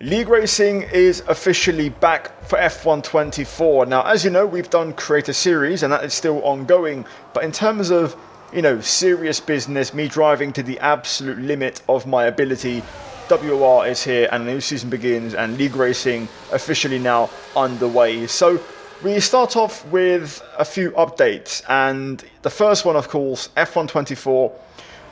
League Racing is officially back for F124. Now, as you know, we've done Creator Series and that is still ongoing. But in terms of, serious business, me driving to the absolute limit of my ability, WOR is here and a new season begins and League Racing officially now underway. So we start off with a few updates, and the first one, of course, F124,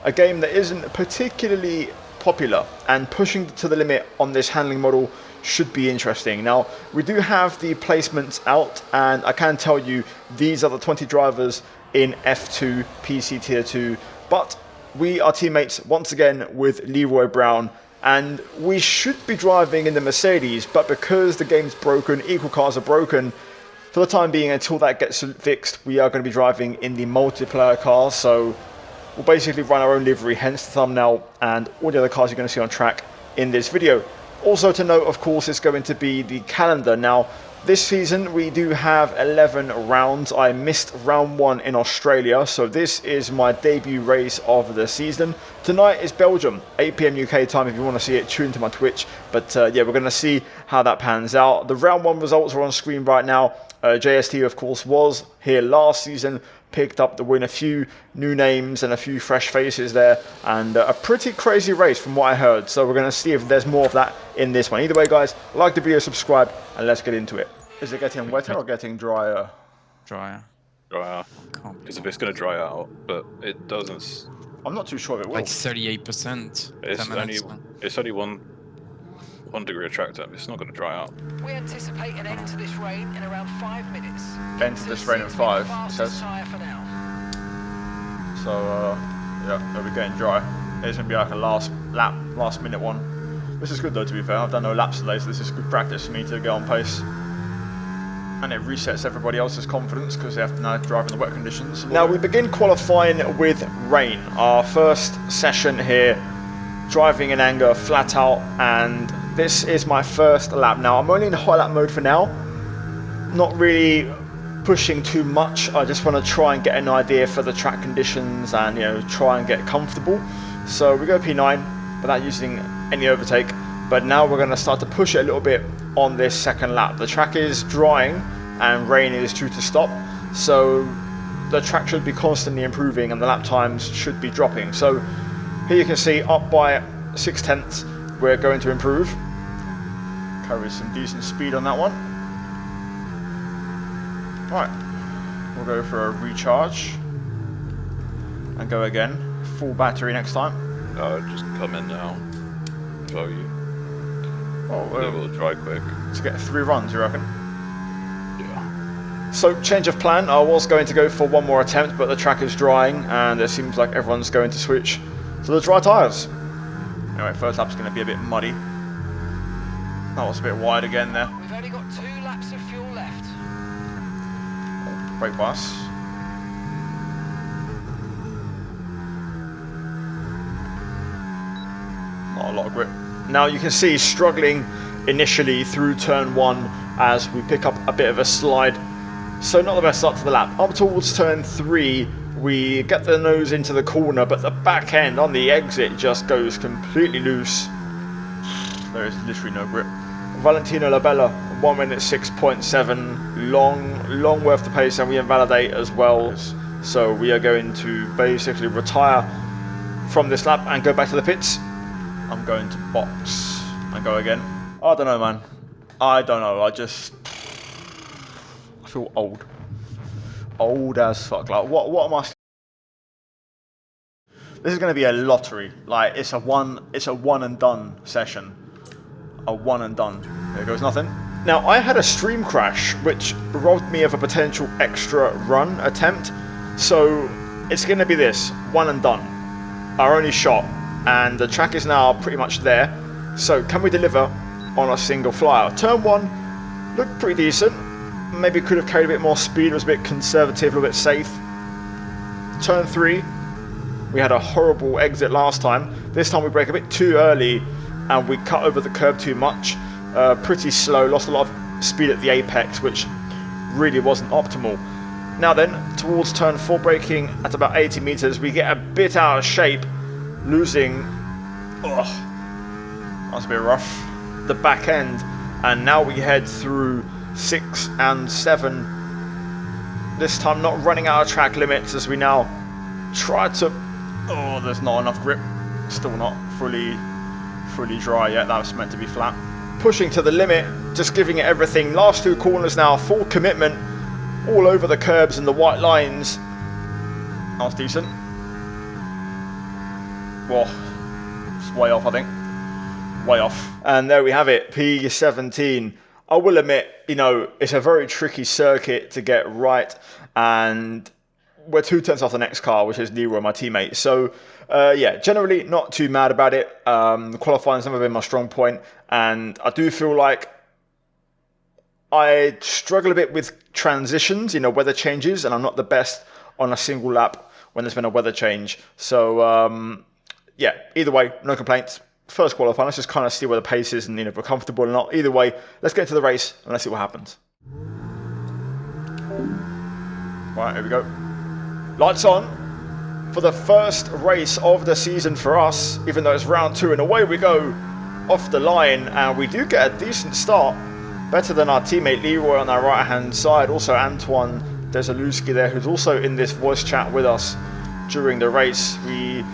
a game that isn't particularly popular, and pushing to the limit on this handling model should be interesting. Now, we do have the placements out, and I can tell you these are the 20 drivers in F2 PC Tier 2, but we are teammates once again with Leroy Brown, and we should be driving in the Mercedes, but because the game's broken, equal cars are broken, for the time being until that gets fixed, we are going to be driving in the multiplayer cars. So we'll basically run our own livery, hence the thumbnail, and all the other cars you're going to see on track in this video. Also to note, of course, is going to be the calendar. Now, this season we do have 11 rounds. I missed round 1 in Australia, so this is my debut race of the season. Tonight is Belgium, 8 PM UK time. If you want to see it, tune into my Twitch. But yeah, we're going to see how that pans out. The round 1 results are on screen right now. JST, of course, was here last season, picked up the win, a few new names and a few fresh faces there, and a pretty crazy race from what I heard. So we're going to see if there's more of that in this one. Either way, guys, like the video, subscribe, and let's get into it. Is it getting wetter or getting drier? Drier. Drier. Because if it's going to dry out, but it doesn't. I'm not too sure if it will. Like 38%. It's only one degree of track time. It's not going to dry out. We anticipate an end to this rain in around 5 minutes. End to this rain in 5, it says. So, yeah, it'll be getting dry. It's going to be like a last minute one. This is good though, to be fair. I've done no laps today, so this is good practice for me to get on pace. And it resets everybody else's confidence because they have to now drive in the wet conditions. Now we begin qualifying with rain. Our first session here, driving in anger, flat out, and this is my first lap. Now I'm only in high lap mode for now, not really pushing too much. I just want to try and get an idea for the track conditions and try and get comfortable. So we go P9 without using any overtake, but now we're going to start to push it a little bit on this second lap. The track is drying and rain is due to stop, so the track should be constantly improving and the lap times should be dropping. So here you can see up by 0.6, we're going to improve. Carry some decent speed on that one. Right, we'll go for a recharge and go again. Full battery next time. Just come in now. Show you. Oh, it will dry quick. To get 3 runs, you reckon? Yeah. So, change of plan. I was going to go for one more attempt, but the track is drying and it seems like everyone's going to switch to the dry tyres. Anyway, first lap's going to be a bit muddy. That was a bit wide again there. We've only got 2 laps of fuel left. Brake pass. Not a lot of grip. Now you can see struggling initially through turn 1 as we pick up a bit of a slide. So not the best start to the lap. Up towards turn 3, we get the nose into the corner, but the back end on the exit just goes completely loose. There is literally no grip. Valentino Labella, 1 minute 6.7, long worth the pace, and we invalidate as well. So we are going to basically retire from this lap and go back to the pits. I'm going to box and go again. I don't know, man. I don't know. I feel old. Old as fuck. Like, what am I? This is going to be a lottery. Like, it's a one and done session. A one and done. There goes nothing. Now, I had a stream crash, which robbed me of a potential extra run attempt. So it's going to be this, one and done. Our only shot. And the track is now pretty much there. So can we deliver on a single flyer? Turn 1 looked pretty decent. Maybe could have carried a bit more speed. It was a bit conservative, a little bit safe. Turn 3, we had a horrible exit last time. This time we brake a bit too early and we cut over the curb too much. Pretty slow, lost a lot of speed at the apex, which really wasn't optimal. Now then, towards turn 4, braking at about 80 meters, we get a bit out of shape, losing. That's a bit rough. the back end, and now we head through 6 and 7. This time not running out of track limits as we now try to... Oh, there's not enough grip. Still not fully dry yet. That was meant to be flat. Pushing to the limit, just giving it everything. Last 2 corners now, full commitment. All over the curbs and the white lines. That was decent. Whoa. It's way off, I think. Way off. And there we have it, P17. I will admit, you know, it's a very tricky circuit to get right, and we're 2 tenths off the next car, which is Leroy, my teammate. So, yeah, generally not too mad about it. Qualifying's never been my strong point, and I do feel like I struggle a bit with transitions, you know, weather changes, and I'm not the best on a single lap when there's been a weather change. So, yeah, either way, no complaints. First qualifying, let's just kind of see where the pace is and, you know, if we're comfortable or not. Either way, let's get into the race and let's see what happens. Right, here we go. Lights on for the first race of the season for us, even though it's round 2, and away we go off the line, and we do get a decent start. Better than our teammate Leroy on our right hand side. Also Antoine Desaluski there, who's also in this voice chat with us during the race. We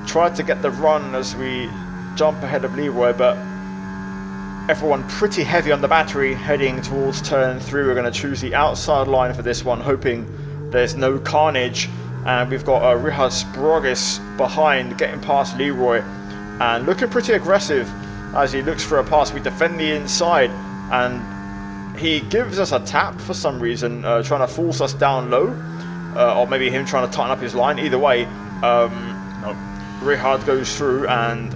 tried to get the run as we jump ahead of Leroy, but everyone pretty heavy on the battery heading towards turn 3. We're going to choose the outside line for this one, hoping there's no carnage. And we've got Richard Sprogis behind, getting past Leroy and looking pretty aggressive as he looks for a pass. We defend the inside, and he gives us a tap for some reason, trying to force us down low, or maybe him trying to tighten up his line. Either way, no. Richard goes through and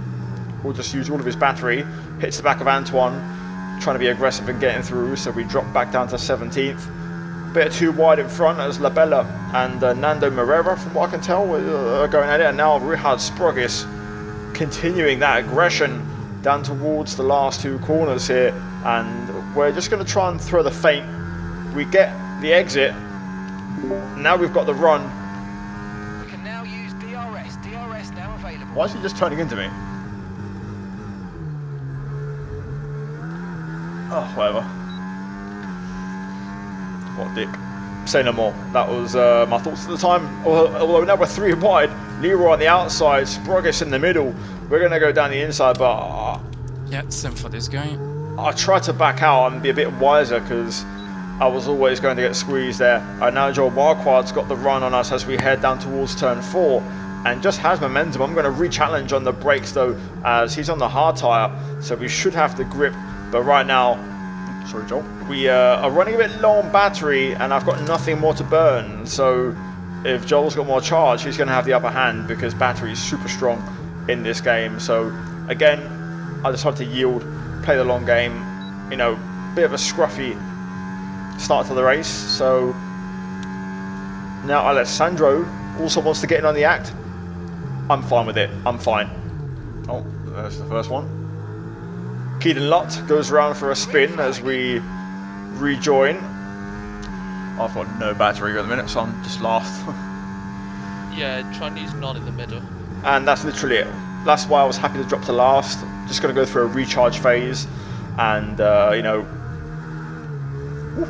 will just use all of his battery, hits the back of Antoine, trying to be aggressive and getting through, so we drop back down to 17th. Bit too wide in front as Labella and Nando Moreira, from what I can tell, are going at it, and now Richard Sprogis continuing that aggression down towards the last 2 corners here, and we're just going to try and throw the feint. We get the exit, now we've got the run. We can now use DRS. DRS now available. Why is he just turning into me? Oh, whatever. What a dick. Say no more. That was my thoughts at the time. Although now we're 3 wide. Leroy on the outside, Sprogis in the middle. We're going to go down the inside, but Yeah, same for this guy. I tried to back out and be a bit wiser because I was always going to get squeezed there. And now Joel Marquard's got the run on us as we head down towards turn 4 and just has momentum. I'm going to re-challenge on the brakes though, as he's on the hard tyre, so we should have the grip. But right now, sorry Joel, we are running a bit low on battery and I've got nothing more to burn. So if Joel's got more charge, he's going to have the upper hand because battery is super strong in this game. So again, I decided to yield, play the long game. You know, bit of a scruffy start to the race. So now Alessandro also wants to get in on the act. I'm fine with it. I'm fine. Oh, there's the first one. Keaton Lott goes around for a spin as we rejoin. I've got no battery at the minute, so I'm just last. Yeah, Chinese none in the middle. And that's literally it. That's why I was happy to drop to last. Just going to go through a recharge phase and, you know... Woo.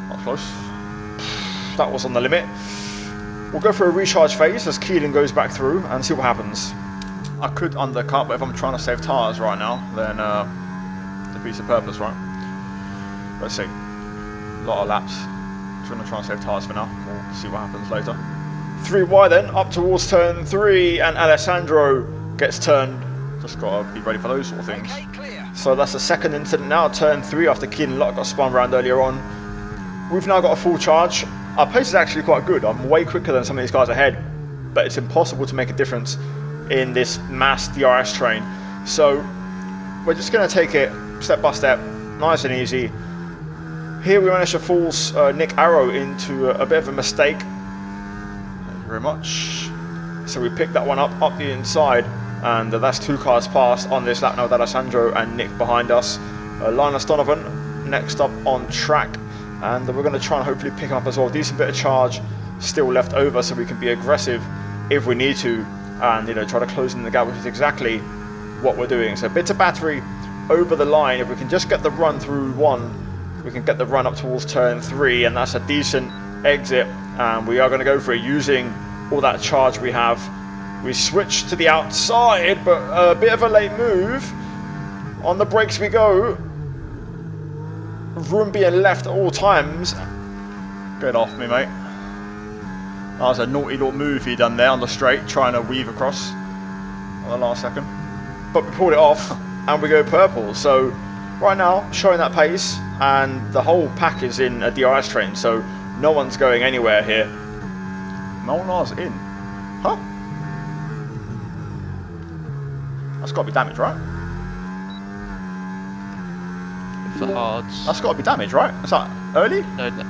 Not close. That was on the limit. We'll go for a recharge phase as Keelan goes back through and see what happens. I could undercut, but if I'm trying to save tyres right now, then defeats the purpose, right? Let's see. A lot of laps. Just going to try and save tyres for now. We'll see what happens later. 3 wide then, up towards turn 3, and Alessandro gets turned. Just got to be ready for those sort of things. Okay, clear. So that's the second incident now, turn 3 after Keelan Lott got spun around earlier on. We've now got a full charge. Our pace is actually quite good. I'm way quicker than some of these guys ahead, but it's impossible to make a difference in this mass DRS train. So we're just going to take it step by step, nice and easy. Here we managed to force Nick Arrow into a bit of a mistake. Thank you very much. So we picked that one up the inside, and that's 2 cars past on this lap now with Alessandro and Nick behind us. Linus Donovan next up on track, and we're going to try and hopefully pick him up as well. Decent bit of charge still left over, so we can be aggressive if we need to, and you know, try to close in the gap, which is exactly what we're doing. So bits of battery over the line. If we can just get the run through 1, we can get the run up towards turn 3, and that's a decent exit. And we are going to go for it using all that charge we have. We switch to the outside, but a bit of a late move. On the brakes we go. Room being left at all times. Get off me, mate. That was a naughty little move he done there on the straight, trying to weave across on the last second. But we pulled it off, and we go purple. So right now, showing that pace, and the whole pack is in a DRS train, so no one's going anywhere here. Molnar's in. Huh? That's got to be damage, right? For hards. That's got to be damage, right? Is that early? No, no.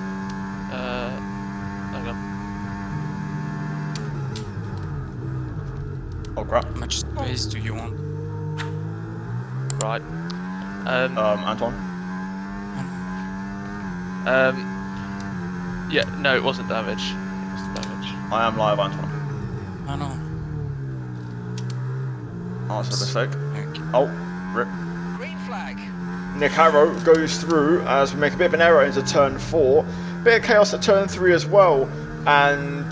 Hang on. Oh crap. How much space do you want? Right. Anton. Yeah, no, it wasn't damage. It wasn't damage. I am live, Anton. I know. Oh, that's a mistake. Thank you. Oh, rip. Green flag. Nick Harrow goes through as we make a bit of an error into turn 4. Bit of chaos at turn 3 as well. And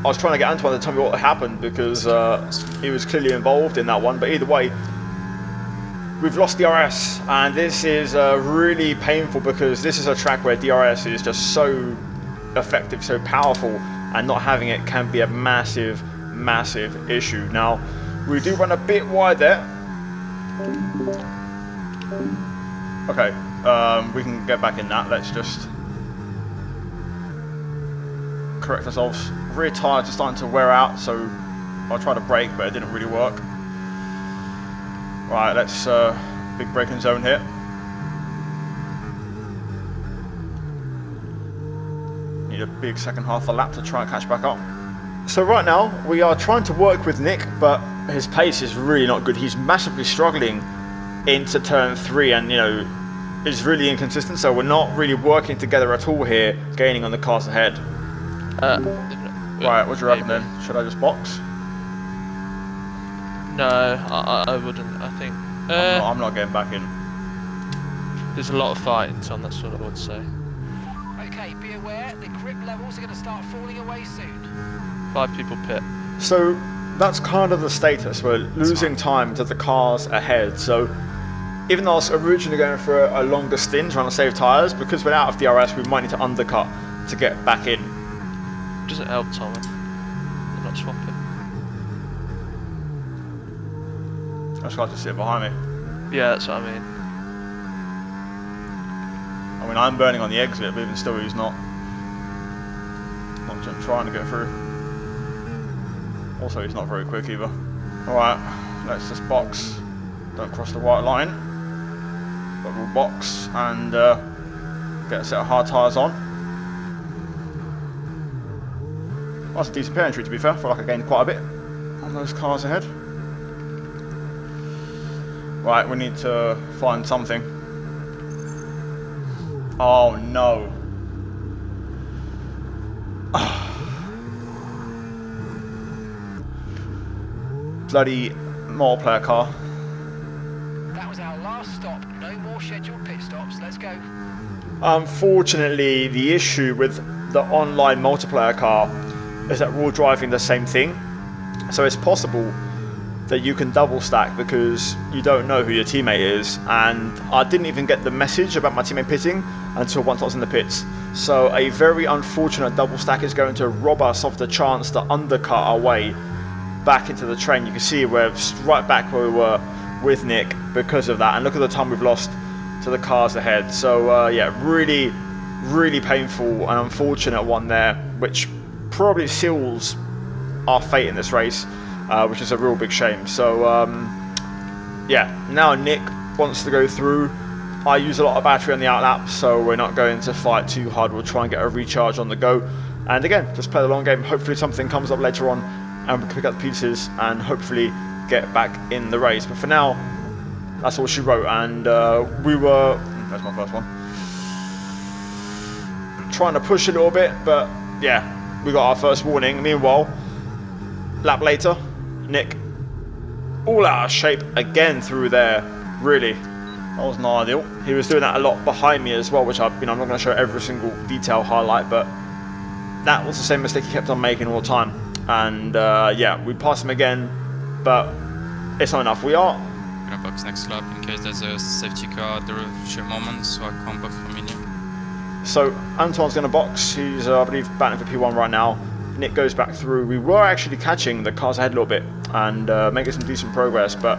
I was trying to get Antoine to tell me what happened because he was clearly involved in that one. But either way, we've lost DRS. And this is really painful because this is a track where DRS is just so effective, so powerful. And not having it can be a massive, massive issue. Now, we do run a bit wide there. Okay, we can get back in that. Let's just correct ourselves. Rear tyres are starting to wear out, so I tried to brake, but it didn't really work. Right, let's big braking zone here. Need a big second half of the lap to try and catch back up. So right now we are trying to work with Nick, but his pace is really not good. He's massively struggling into turn 3, and you know, is really inconsistent, so we're not really working together at all here, gaining on the cars ahead. Right, what do you reckon then? Should I just box? No, I wouldn't. I think I'm not getting back in. there's a lot of fighting, Tom. That's what I would say. Okay, be aware, the grip levels are going to start falling away soon. 5 people pit. So that's kind of the status. We're losing time to the cars ahead. So even though I was originally going for a longer stint trying to save tyres, because we're out of DRS, we might need to undercut to get back in. Doesn't help, Tom. They're not swapping. That's got to sit behind me. Yeah, that's what I mean. I mean, I'm burning on the exit, but even still, he's not just trying to get through. Also, he's not very quick either. Alright, let's just box. Don't cross the white line. But we'll box and get a set of hard tyres on. Well, that's a decent pair entry, to be fair. I feel like I gained quite a bit on those cars ahead. Right, we need to find something. Oh no. Bloody multiplayer car. That was our last stop. No more scheduled pit stops. Let's go. Unfortunately, the issue with the online multiplayer car is that we're all driving the same thing. So it's possible that you can double stack because you don't know who your teammate is, and I didn't even get the message about my teammate pitting until once I was in the pits. So a very unfortunate double stack is going to rob us of the chance to undercut our way back into the train. You can see we're right back where we were with Nick because of that, and look at the time we've lost to the cars ahead. So yeah, really, really painful and unfortunate one there, which probably seals our fate in this race. Which is a real big shame. So yeah, now Nick wants to go through. I use a lot of battery on the outlap, so we're not going to fight too hard. We'll try and get a recharge on the go, and again, just play the long game. Hopefully something comes up later on and we can pick up the pieces and hopefully get back in the race. But for now, that's all she wrote, and we were, there's my first one, trying to push a little bit, but yeah, we got our first warning. Meanwhile, lap later, Nick all out of shape again through there. Really, that was not ideal. He was doing that a lot behind me as well, which I'm not going to show every single detail highlight, but that was the same mistake he kept on making all the time. And yeah, we passed him again, but it's not enough. We are Gonna box next lap in case there's a safety car at the revolution moment, so I can't box for medium. So Antoine's going to box. He's, I believe, battling for P1 right now. Nick goes back through. We were actually catching the cars ahead a little bit and making some decent progress, but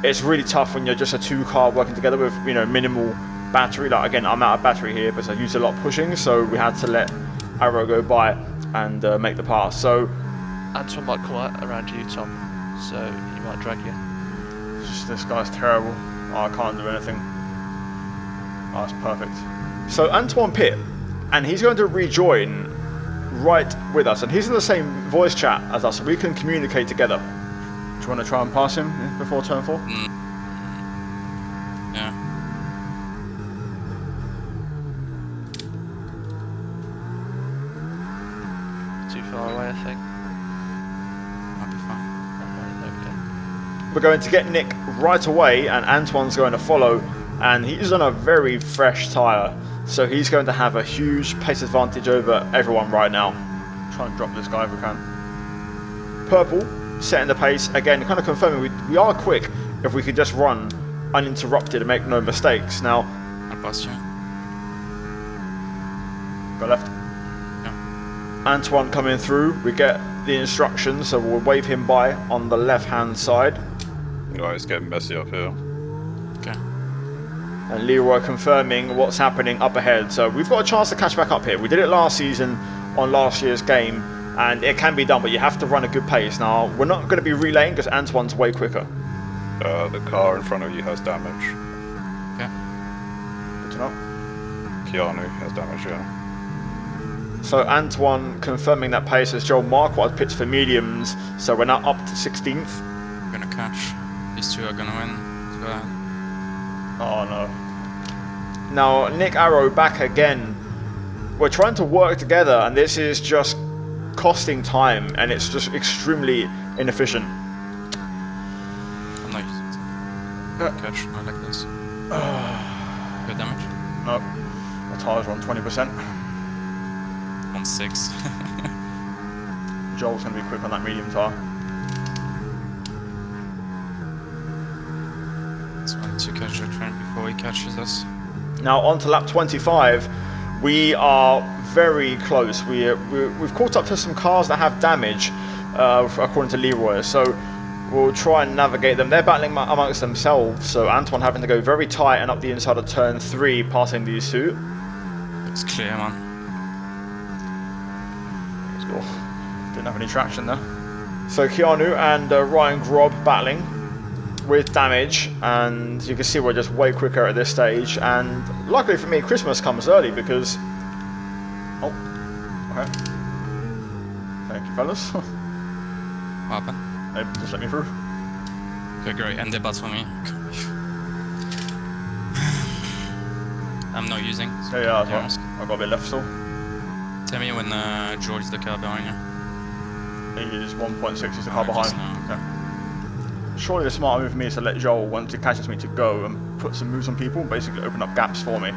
it's really tough when you're just a 2-car working together with minimal battery. Like again, I'm out of battery here, but I used a lot of pushing, so we had to let Arrow go by and make the pass. So Antoine might come out around you, Tom, so he might drag you. this guy's terrible. Oh, I can't do anything. Oh, it's perfect. So Antoine pit, and he's going to rejoin right with us, and he's in the same voice chat as us, so we can communicate together. Do you want to try and pass him before turn 4? Yeah. Too far away, I think. I'll be fine. Okay. We're going to get Nick right away, and Antoine's going to follow, and he's on a very fresh tyre, so he's going to have a huge pace advantage over everyone right now. Try and drop this guy if we can. Purple, setting the pace, again, kind of confirming we are quick if we could just run uninterrupted and make no mistakes. Now, I'll pass you. go left. Yeah. Antoine coming through, we get the instructions, so we'll wave him by on the left-hand side. Oh, it's getting messy up here. Okay. And Leroy confirming what's happening up ahead. So we've got a chance to catch back up here. We did it last season on last year's game, and it can be done, but you have to run a good pace. Now, we're not going to be relaying because Antoine's way quicker. The car in front of you has damage. Okay. Good to know. Keanu has damage, yeah. So Antoine confirming that pace as Joel Marquardt pits for mediums. So we're now up to 16th. I'm gonna catch. These two are gonna win. So, Oh no. Now Nick Arrow back again. We're trying to work together, and this is just costing time, and it's just extremely inefficient. I'm not using catch, not like this. Good damage? No, the tyres are on 20%. 1-6. Joel's going to be quick on that medium tyre. Just want to catch the train before he catches us. Now on to lap 25. We are very close. We've caught up to some cars that have damage, according to Leroy. So we'll try and navigate them. They're battling amongst themselves. So Antoine having to go very tight and up the inside of turn 3, passing these two. It's clear, man. Let's go. Didn't have any traction there. So Keanu and Ryan Grob battling with damage, and you can see we're just way quicker at this stage. And luckily for me, Christmas comes early because okay, thank you fellas. What happened? Hey, just let me through. Okay, great. And the bus for me. I'm not using. So Yeah, well, I've got a bit left still. tell me when George is the car behind you. He is 1.6, he's the car Alright, just behind. now. Okay. Surely the smarter move for me is to let Joel, once he catches me, to go and put some moves on people, basically open up gaps for me.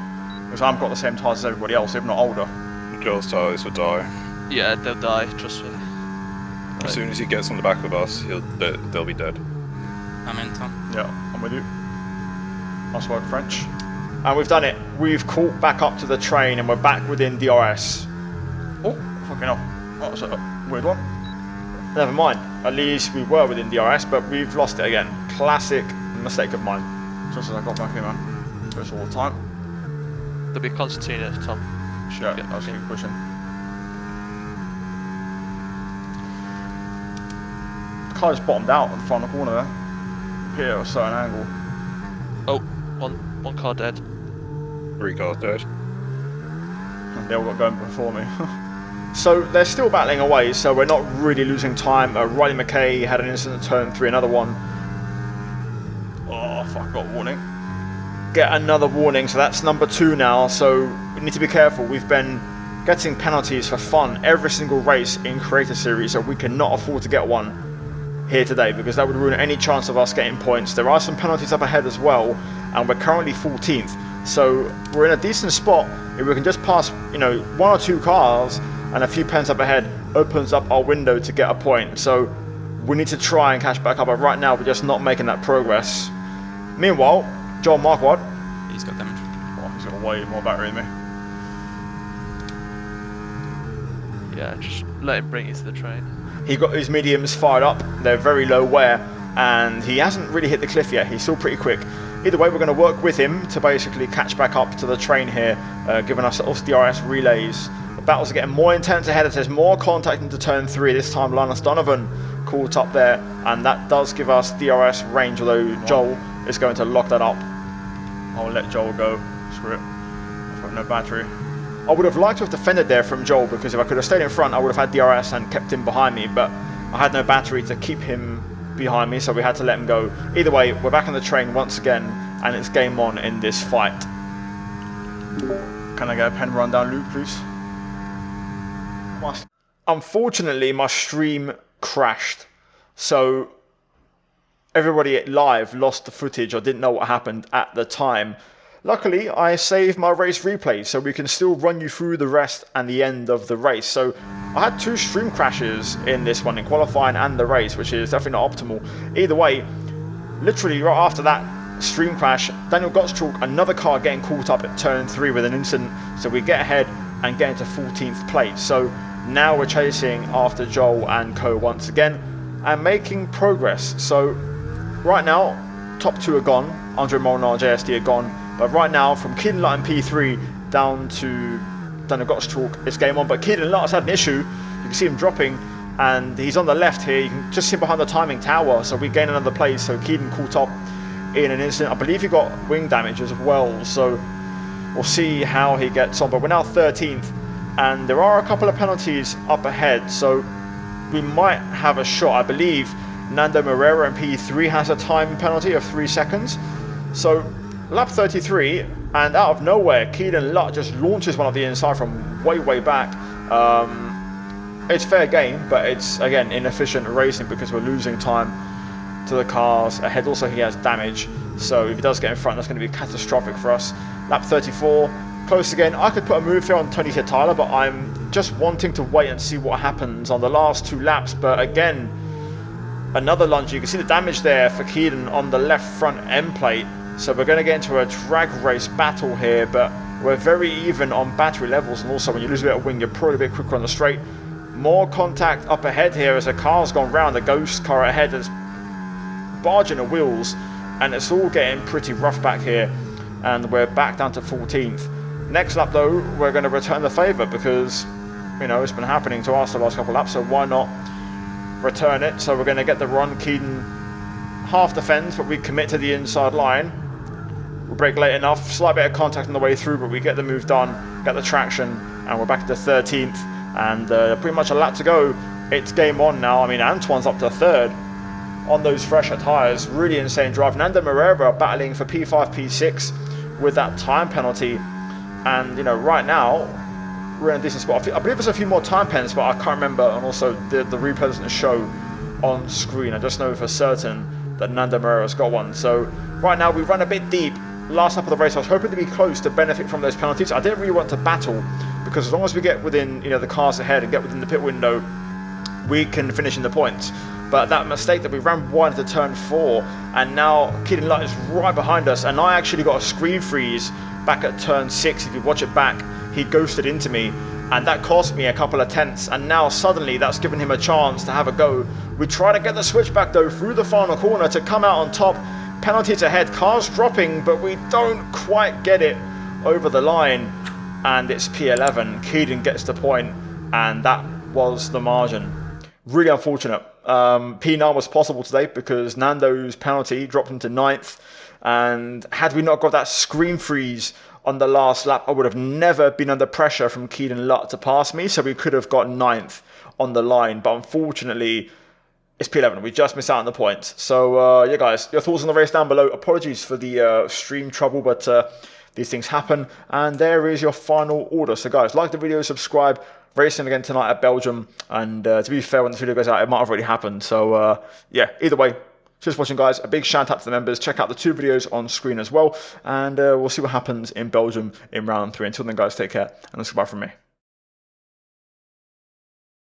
Because I've got the same tyres as everybody else, if not older. Joel's tyres will die. Yeah, they'll die, trust me. As soon as he gets on the back of us, they'll be dead. I'm in, Tom. Yeah, I'm with you. I spoke French. And we've done it. We've caught back up to the train and we're back within DRS. Oh, fucking hell. That was a weird one. Never mind. At least we were within DRS, but we've lost it again. Classic mistake of mine. Just as I got back here, man. Goes all the time. There'll be a concertina, Tom. Yeah, get I was back in. keep pushing. The car just bottomed out in the final corner there. Here, a certain angle. Oh, one car dead. 3 cars dead. And they all got going before me. So they're still battling away, so we're not really losing time. Riley McKay had an incident at turn 3, another one. Oh, fuck, got a warning. Get another warning, so that's number 2 now, so we need to be careful. We've been getting penalties for fun every single race in Creator Series, so we cannot afford to get one here today, because that would ruin any chance of us getting points. There are some penalties up ahead as well, and we're currently 14th. So we're in a decent spot. If we can just pass, you know, 1 or 2 cars and a few pens up ahead, opens up our window to get a point. So we need to try and catch back up, but right now we're just not making that progress. Meanwhile, Joel Marquardt, He's got damage. oh, he's got way more battery than me. Yeah, just let him bring you to the train. He got his mediums fired up. They're very low wear, and he hasn't really hit the cliff yet. He's still pretty quick. Either way, we're going to work with him to basically catch back up to the train here, giving ourselves DRS relays. The battles are getting more intense ahead as there's more contact into turn 3. This time Linus Donovan caught up there, and that does give us DRS range, although Joel is going to lock that up. I'll let Joel go. Screw it. I've got no battery. I would have liked to have defended there from Joel, because if I could have stayed in front, I would have had DRS and kept him behind me, but I had no battery to keep him behind me, so we had to let him go. Either way, we're back on the train once again, and it's game on in this fight. Can I get a pen rundown, Luke, please? Unfortunately, my stream crashed, so everybody live lost the footage or didn't know what happened at the time. Luckily, I saved my race replay, so we can still run you through the rest and the end of the race. So I had 2 stream crashes in this one, in qualifying and the race, which is definitely not optimal. Either way, literally right after that stream crash, Daniel Gottschalk, another car getting caught up at turn 3 with an incident, so we get ahead and get into 14th place. So now we're chasing after Joel and co once again and making progress. So right now, top 2 are gone. Andre Molnar, JSD are gone. But right now, from Keaton Lutt in P3 down to Daniel Gottschalk, it's game on. But Keaton Lutt has had an issue. You can see him dropping, and he's on the left here. You can just see him behind the timing tower, so we gain another place. So Keaton caught up in an incident. I believe he got wing damage as well, so we'll see how he gets on. But we're now 13th, and there are a couple of penalties up ahead, so we might have a shot. I believe Nando Moreira in P3 has a time penalty of 3 seconds. So lap 33, and out of nowhere, Keaton Lutt just launches one off the inside from way back. It's fair game, but it's, again, inefficient racing because we're losing time to the cars ahead. Also, he has damage, so if he does get in front, that's going to be catastrophic for us. Lap 34, close again. I could put a move here on Tony Tyler, but I'm just wanting to wait and see what happens on the last 2 laps. But again, another lunge. You can see the damage there for Keaton on the left front end plate. So we're going to get into a drag race battle here, but we're very even on battery levels, and also when you lose a bit of wing, you're probably a bit quicker on the straight. More contact up ahead here as a car's gone round. The ghost car ahead is barging the wheels, and it's all getting pretty rough back here, and we're back down to 14th. Next lap though, we're going to return the favour because, you know, it's been happening to us the last couple of laps, so why not return it? So we're going to get the run. Keaton half defends, but we commit to the inside line. We brake late enough, slight bit of contact on the way through, but we get the move done, get the traction, and we're back to 13th, and pretty much a lap to go. It's game on now. I mean, Antoine's up to 3rd on those fresher tyres. Really insane drive. Nando Moreira battling for P5, P6 with that time penalty, and, you know, right now we're in a decent spot. I believe there's a few more time pens, but I can't remember, and also the replay doesn't show on screen. I just know for certain that Nando Moreira's got one. So right now we run a bit deep. Last lap of the race, I was hoping to be close to benefit from those penalties. I didn't really want to battle, because as long as we get within, you know, the cars ahead and get within the pit window, we can finish in the points. But that mistake that we ran wide into turn 4, and now Keaton Lutt is right behind us, and I actually got a screen freeze back at turn 6. If you watch it back, he ghosted into me, and that cost me a couple of tenths, and now suddenly that's given him a chance to have a go. We try to get the switchback though through the final corner to come out on top. Penalties ahead, cars dropping, but we don't quite get it over the line, and it's P11. Keaton gets the point, and that was the margin. Really unfortunate. P9 was possible today because Nando's penalty dropped him to 9th, and had we not got that screen freeze on the last lap, I would have never been under pressure from Keaton Lutt to pass me, so we could have got 9th on the line, but unfortunately it's P11. We just missed out on the points. So yeah guys, your thoughts on the race down below. Apologies for the stream trouble, but these things happen, and there is your final order. So guys, like the video, subscribe, racing again tonight at Belgium. And to be fair, when this video goes out, it might have already happened. So yeah, either way, cheers for watching, guys. A big shout out to the members. Check out the 2 videos on screen as well. And we'll see what happens in Belgium in round 3. Until then, guys, take care. And that's goodbye from me.